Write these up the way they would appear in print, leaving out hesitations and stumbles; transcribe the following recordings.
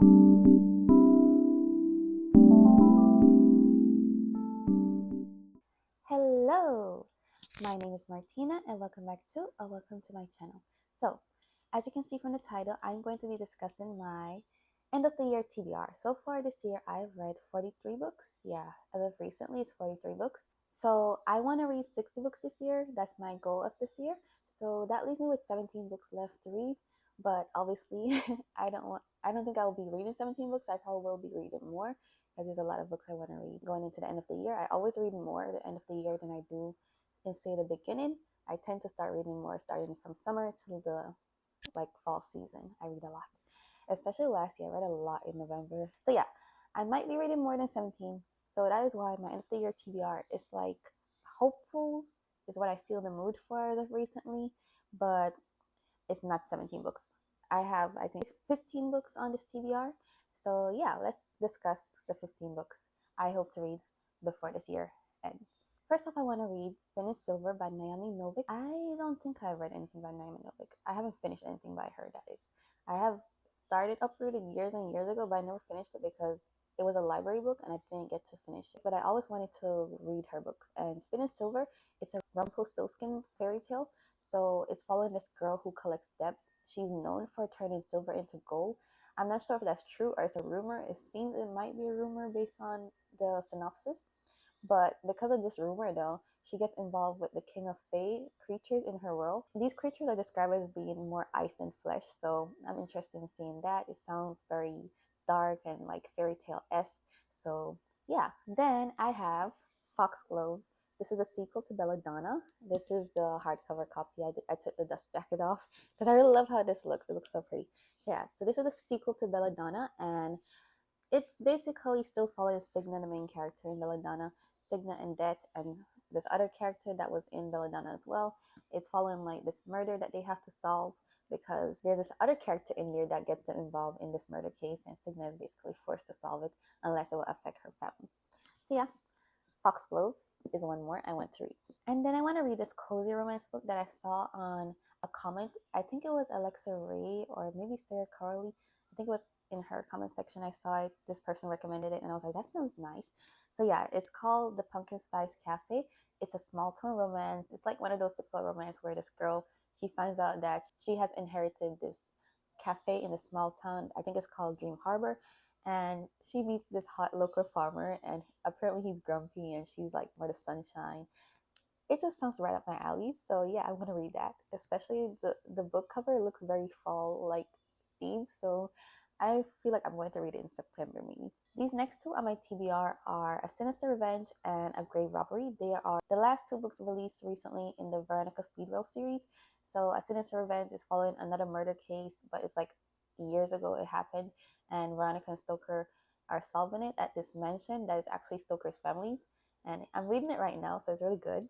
Hello, my name is Martina and welcome back to welcome to my channel. So, as you can see from the title, I'm going to be discussing my end of the year TBR. So far this year, I've read 43 books. Yeah, as of recently, it's 43 books. So I want to read 60 books this year. That's my goal of this year. So that leaves me with 17 books left to read. But obviously, I don't think I will be reading 17 books. I probably will be reading more because there's a lot of books I want to read going into the end of the year. I always read more at the end of the year than I do in, say, the beginning. I tend to start reading more starting from summer till the fall season. I read a lot, especially last year. I read a lot in November. So yeah, I might be reading more than 17. So that is why my end of the year TBR is like hopefuls is what I feel the mood for as of recently, but it's not 17 books. I have, I think, 15 books on this TBR. So yeah, let's discuss the 15 books I hope to read before this year ends. First off, I want to read Spin in Silver by Naomi Novik. I don't think I've read anything by Naomi Novik. I haven't finished anything by her, that is. I have started Uprooted years and years ago, but I never finished it because it was a library book and I didn't get to finish it. But I always wanted to read her books. And Spin in Silver, it's a Rumpelstiltskin fairy tale. So it's following this girl who collects debts. She's known for turning silver into gold. I'm not sure if that's true or it's a rumor. It seems it might be a rumor based on the synopsis. But because of this rumor, though, she gets involved with the king of fae creatures in her world. These creatures are described as being more ice than flesh, so I'm interested in seeing that. It sounds very dark and like fairy tale-esque. So yeah. Then I have Foxglove. This is a sequel to Belladonna. This is the hardcover copy. I took the dust jacket off because I really love how this looks. It looks so pretty. Yeah, so this is a sequel to Belladonna, and it's basically still following Signa, the main character in Belladonna, Signa and Death, and this other character that was in Belladonna as well. It's following like this murder that they have to solve because there's this other character in there that gets them involved in this murder case, and Signa is basically forced to solve it unless it will affect her family. So yeah, Foxglove is one more I want to read. And then I want to read this cozy romance book that I saw on a comment. I think it was Alexa Ray or maybe Sarah Carly. I think it was in her comment section. I saw it. This person recommended it, and I was like, that sounds nice. So yeah, it's called The Pumpkin Spice Cafe. It's a small town romance. It's like one of those typical romance where this girl, she finds out that she has inherited this cafe in a small town. I think it's called Dream Harbor, and she meets this hot local farmer, and apparently he's grumpy and she's like more the sunshine. It just sounds right up my alley, so yeah, I want to read that. Especially the book cover looks very fall like themed, so I feel like I'm going to read it in September maybe. These next two on my TBR are A Sinister Revenge and A Grave Robbery. They are the last two books released recently in the Veronica Speedwell series. So A Sinister Revenge is following another murder case, but it's like years ago it happened, and Veronica and Stoker are solving it at this mansion that is actually Stoker's family's. And I'm reading it right now, so it's really good.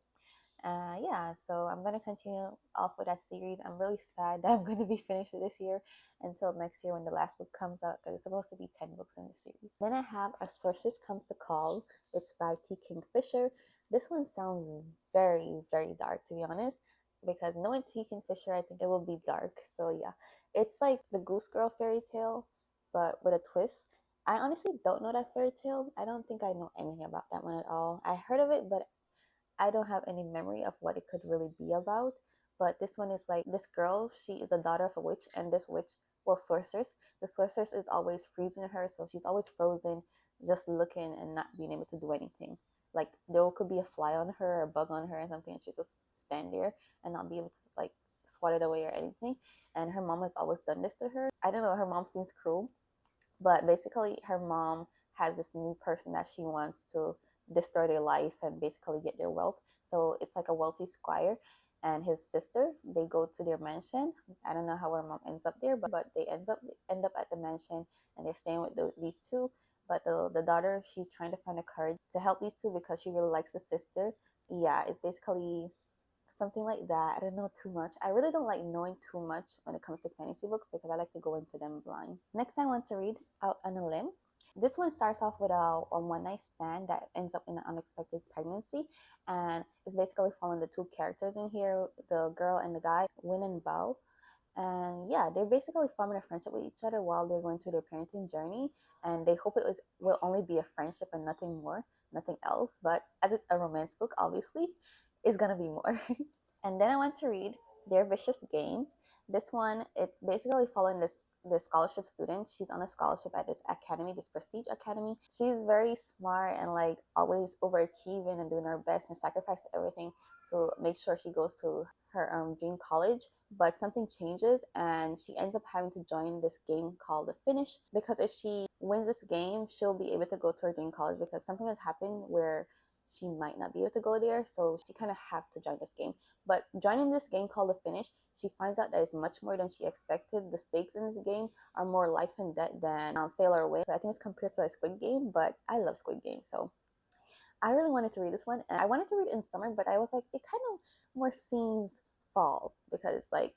Yeah, so I'm going to continue off with that series. I'm really sad that I'm going to be finished this year until next year when the last book comes out, because it's supposed to be 10 books in the series. Then I have A Sorceress Comes to Call. It's by T. Kingfisher. This one sounds very, very dark, to be honest, because knowing T. Kingfisher, I think it will be dark. So yeah, it's like the Goose Girl fairy tale, but with a twist. I honestly don't know that fairy tale. I don't think I know anything about that one at all. I heard of it, but I don't have any memory of what it could really be about. But this one is like this girl, she is the daughter of a witch, and this witch, well, sorceress, the sorceress is always freezing her, so she's always frozen, just looking and not being able to do anything. Like there could be a fly on her or a bug on her or something, and she just stand there and not be able to like swat it away or anything. And her mom has always done this to her. I don't know, her mom seems cruel, but basically her mom has this new person that she wants to destroy their life and basically get their wealth. So it's like a wealthy squire and his sister, they go to their mansion. I don't know how her mom ends up there, but they end up at the mansion, and they're staying with these two. But the daughter, she's trying to find a card to help these two because she really likes the sister. Yeah, it's basically something like that. I don't know too much. I really don't like knowing too much when it comes to fantasy books because I like to go into them blind. Next, I want to read Out on a Limb. This one starts off with a one night stand that ends up in an unexpected pregnancy, and it's basically following the two characters in here, the girl and the guy, Win and Bao. And yeah, they're basically forming a friendship with each other while they're going through their parenting journey, and they hope will only be a friendship and nothing more, nothing else. But as it's a romance book, obviously it's gonna be more. And then I went to read Their Vicious Games. This one, it's basically following this scholarship student. She's on a scholarship at this academy, this prestige academy. She's very smart and like always overachieving and doing her best and sacrificing everything to make sure she goes to her dream college. But something changes and she ends up having to join this game called the Finish, because if she wins this game, she'll be able to go to her dream college, because something has happened where she might not be able to go there, so she kind of have to join this game. But joining this game called The Finish, she finds out that it's much more than she expected. The stakes in this game are more life and death than fail or win. So I think it's compared to a Squid Game, but I love Squid Game, so I really wanted to read this one. And I wanted to read it in summer, but I was like, it kind of more seems fall because it's like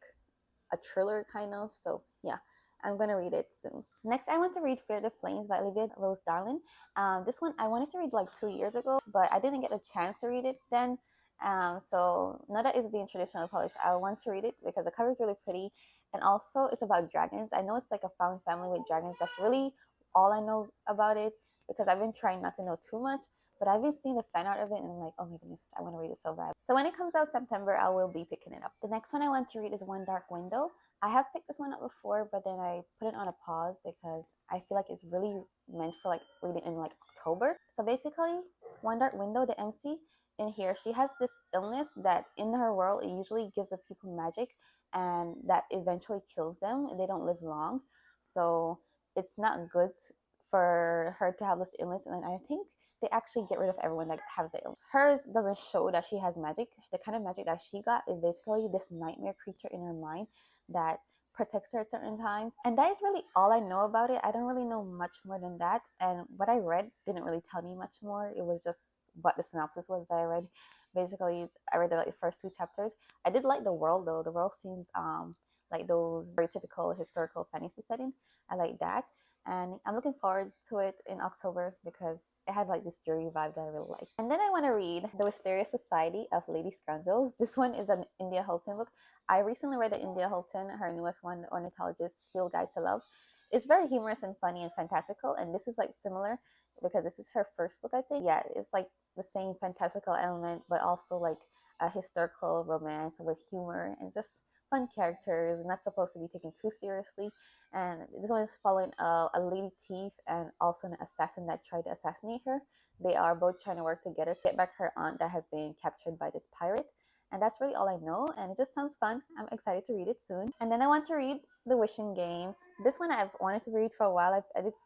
a thriller kind of. So yeah, I'm gonna read it soon. Next, I want to read Fear the Flames by Olivia Rose Darling. This one I wanted to read like 2 years ago, but I didn't get a chance to read it then. So now that it's being traditionally published, I want to read it because the cover is really pretty, and also it's about dragons. I know it's like a found family with dragons. That's really all I know about it, because I've been trying not to know too much, but I've been seeing the fan art of it and I'm like, oh my goodness, I want to read it so bad. So when it comes out September, I will be picking it up. The next one I want to read is One Dark Window. I have picked this one up before, but then I put it on a pause because I feel like it's really meant for like reading in like October. So basically, One Dark Window, the MC in here, she has this illness that in her world it usually gives the people magic, and that eventually kills them and they don't live long. So it's not good for her to have this illness, and I think they actually get rid of everyone that has the illness. Hers doesn't show that she has magic. The kind of magic that she got is basically this nightmare creature in her mind that protects her at certain times. And that is really all I know about it. I don't really know much more than that. And what I read didn't really tell me much more. It was just what the synopsis was that I read. Basically, I read the first two chapters. I did like the world though. The world seems like those very typical historical fantasy setting. I like that. And I'm looking forward to it in October because it had like this dreary vibe that I really like. And then I want to read The Mysterious Society of Lady Scoundrels. This one is an India Hilton book. I recently read India Hilton, her newest one, The Ornithologist's Field Guide to Love. It's very humorous and funny and fantastical, and this is like similar because this is her first book, I think. Yeah, it's like the same fantastical element, but also like a historical romance with humor and just fun characters, not supposed to be taken too seriously. And this one is following a lady thief and also an assassin that tried to assassinate her. They are both trying to work together to get back her aunt that has been captured by this pirate. And that's really all I know, and it just sounds fun. I'm excited to read it soon. And then I want to read The Wishing Game. This one I've wanted to read for a while.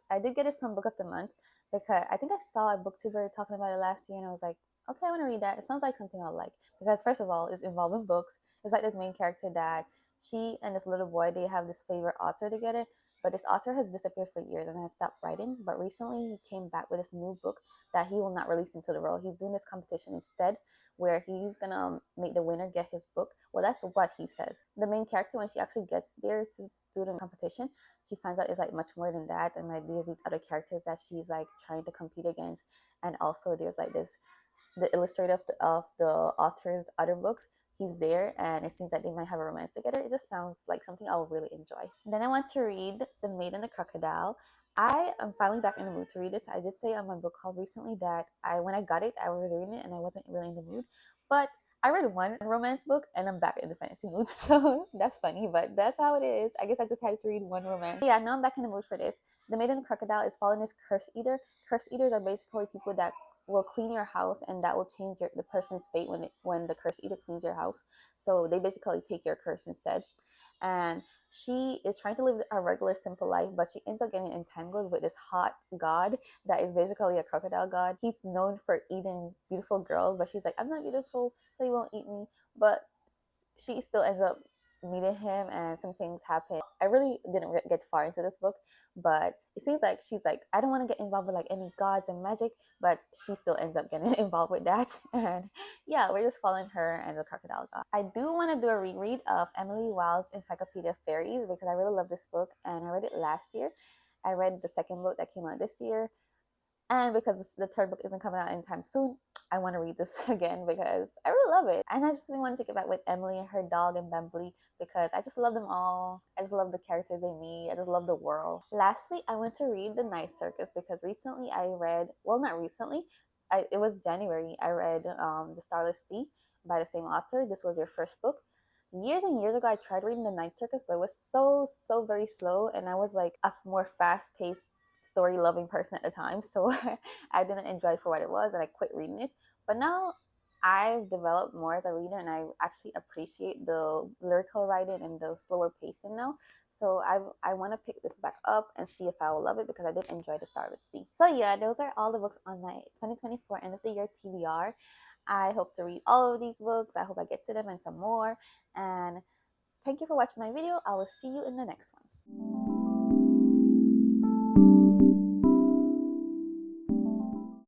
I did get it from Book of the Month because I think I saw a booktuber talking about it last year, and I was like, okay, I want to read that. It sounds like something I'll like, because first of all, it's involving books. It's like this main character that she and this little boy, they have this favorite author together, but this author has disappeared for years and has stopped writing. But recently he came back with this new book that he will not release into the world. He's doing this competition instead, where he's gonna make the winner get his book. Well, that's what he says. The main character, when she actually gets there to do the competition, she finds out it's like much more than that, and like there's these other characters that she's like trying to compete against. And also there's like this, the illustrator of the author's other books, he's there, and it seems like they might have a romance together. It just sounds like something I'll really enjoy. And then I want to read The Maid and the Crocodile. I am finally back in the mood to read this. I did say on my book club recently that when I got it, I was reading it and I wasn't really in the mood. But I read one romance book and I'm back in the fantasy mood. So that's funny, but that's how it is. I guess I just had to read one romance. Yeah, now I'm back in the mood for this. The Maid and the Crocodile is following this curse eater. Curse eaters are basically people that will clean your house, and that will change the person's fate when the curse eater cleans your house. So they basically take your curse instead. And she is trying to live a regular simple life, but she ends up getting entangled with this hot god that is basically a crocodile god. He's known for eating beautiful girls, but she's like, I'm not beautiful, so you won't eat me. But she still ends up meeting him, and some things happen. I really didn't get far into this book, but it seems like she's like, I don't want to get involved with like any gods and magic, but she still ends up getting involved with that. And yeah, we're just following her and the crocodile god. I do want to do a reread of Emily Wilde's Encyclopedia of Fairies because I really love this book, and I read it last year. I read the second book that came out this year, and because the third book isn't coming out anytime soon, I want to read this again because I really love it. And I just really want to take it back with Emily and her dog and Bembly because I just love them all. I just love the characters they meet. I just love the world. Lastly, I went to read The Night Circus because recently I read, well, not recently, it was January. I read The Starless Sea by the same author. This was your first book. Years and years ago, I tried reading The Night Circus, but it was so very slow, and I was like a more fast paced story loving person at the time, so I didn't enjoy it for what it was, and I quit reading it. But now I've developed more as a reader, and I actually appreciate the lyrical writing and the slower pacing now. So I want to pick this back up and see if I will love it because I did enjoy The Starless Sea. So yeah, those are all the books on my 2024 end of the year TBR. I hope to read all of these books. I hope I get to them and some more. And thank you for watching my video. I will see you in the next one.